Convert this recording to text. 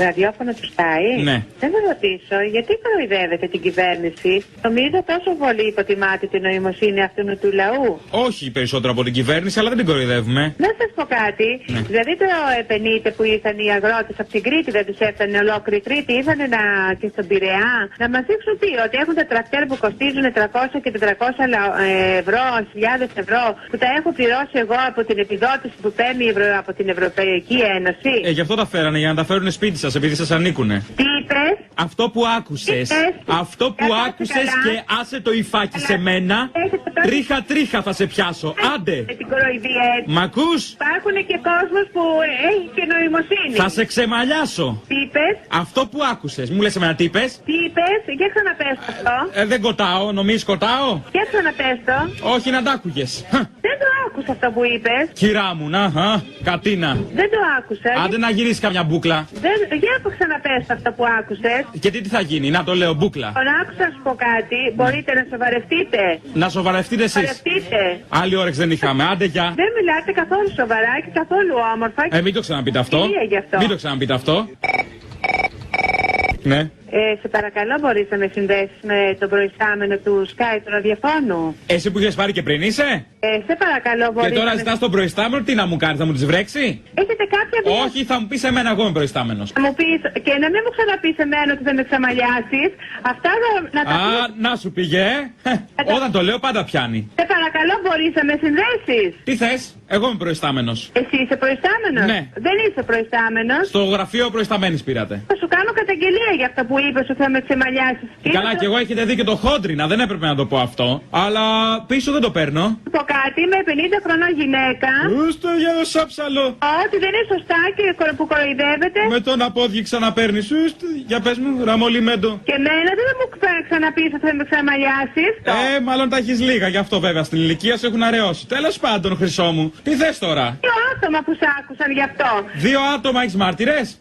ραδιόφωνο του Sky. Ναι. Δεν θα ρωτήσω, γιατί κοροϊδεύετε την κυβέρνηση? Νομίζω τόσο πολύ υποτιμάτε την νοημοσύνη αυτού του λαού. Όχι περισσότερο από την κυβέρνηση, αλλά δεν την κοροϊδεύουμε. Να σας πω κάτι. Ναι. Δηλαδή το 50 που ήρθαν οι αγρότες από την Κρήτη, δεν τους έφτανε ολόκληρη Κρήτη, ήρθανε και στον Πειραιά να μας δείξουν τι, ότι έχουν τα τρακτέρ που κοστίζουν 300 και 400 ευρώ, χιλιάδες ευρώ, που τα έχω πληρώσει εγώ από την επιδότηση που παίρνει από την Ευρωπαϊκή Ένωση. Γι' αυτό τα φέρανε, για να τα φέρουν σπίτι σας, επειδή σας ανήκουνε. Τι είπες? Αυτό που άκουσες. Αυτό που άκουσες και άσε το υφάκι σε μένα. Τρίχα θα σε πιάσω. Άντε. Μ' ακούς? Υπάρχουν και κόσμος που έχει και νοημοσύνη. Θα σε ξεμαλιάσω. Τι είπες? Αυτό που άκουσες. Μου λες εμένα τι είπες? Τι είπες? Για ξαναπες αυτό. Δεν κοτάω, νομίζεις κοτάω? Για ξαναπες το. Όχι να τ' άκουγες. Δεν το άκουσα αυτό που είπες. Κυρά μου, να, κατίνα. Δεν το άκουσα. Άντε να γυρίσεις καμιά μπούκλα. Για που ξαναπες αυτό που άκουσες. Και τι θα γίνει, να το λέω μπούκλα. Άκουσα να σου πω κάτι. Μπορείτε να σοβαρευτείτε. Να σοβαρευτείτε εσείς. Άλλη όρεξη δεν είχαμε. Άντε για. Δεν μιλάτε καθόλου σοβαρά και καθόλου όμορφα. Μην το ξαναπείτε αυτό. Μην το ξαναπείτε αυτό. Ναι. Σε παρακαλώ, μπορείς να με συνδέσεις με τον προϊστάμενο του Sky του ραδιοφώνου. Εσύ που είχες πάρει και πριν είσαι? Σε παρακαλώ, μπορείς. Και τώρα ζητάς τον προϊστάμενο, τι να μου κάνεις, θα μου τις βρέξει? Έχετε κάποια. Όχι, θα μου πεις εμένα, εγώ είμαι προϊστάμενος. Θα μου πεις και να μην μου ξαναπείς εμένα ότι θα με ξαμαλιάσεις. Αυτά να τα πεις. Να σου πήγε. Όταν το λέω πάντα πιάνει. Σε παρακαλώ, μπορείς να με συνδέσεις. Τι θες, εγώ είμαι προϊστάμενος. Εσύ είσαι προϊστάμενος? Ναι. Δεν είσαι προϊστάμενος. Στο γραφείο προϊσταμένης πήρατε. Θα σου κάνω καταγγελία για αυτά που είπες ότι θα με ξεμαλιάσεις. Καλά, και εγώ έχετε δει και το χόντρινα, δεν έπρεπε να το πω αυτό. Αλλά πίσω δεν το παίρνω. Θα πω κάτι, είμαι 50 χρονών γυναίκα. Ούστο για το σάψαλο. Ότι δεν είναι σωστά και που κοροϊδεύετε. Με τον απόδειξη ξαναπαίρνεις. Για πες μου, ραμολιμέντο. Και εμένα δεν θα μου ξαναπείς ότι θα με ξαμαλιάσεις. Μάλλον τα έχεις λίγα, γι' αυτό βέβαια στην ηλικία σου έχουν αραιώσει. Τέλος πάντων, χρυσό μου, τι θες τώρα? 2 άτομα που σ' άκουσαν γι' αυτό. 2 άτομα έχεις μάρτυρες?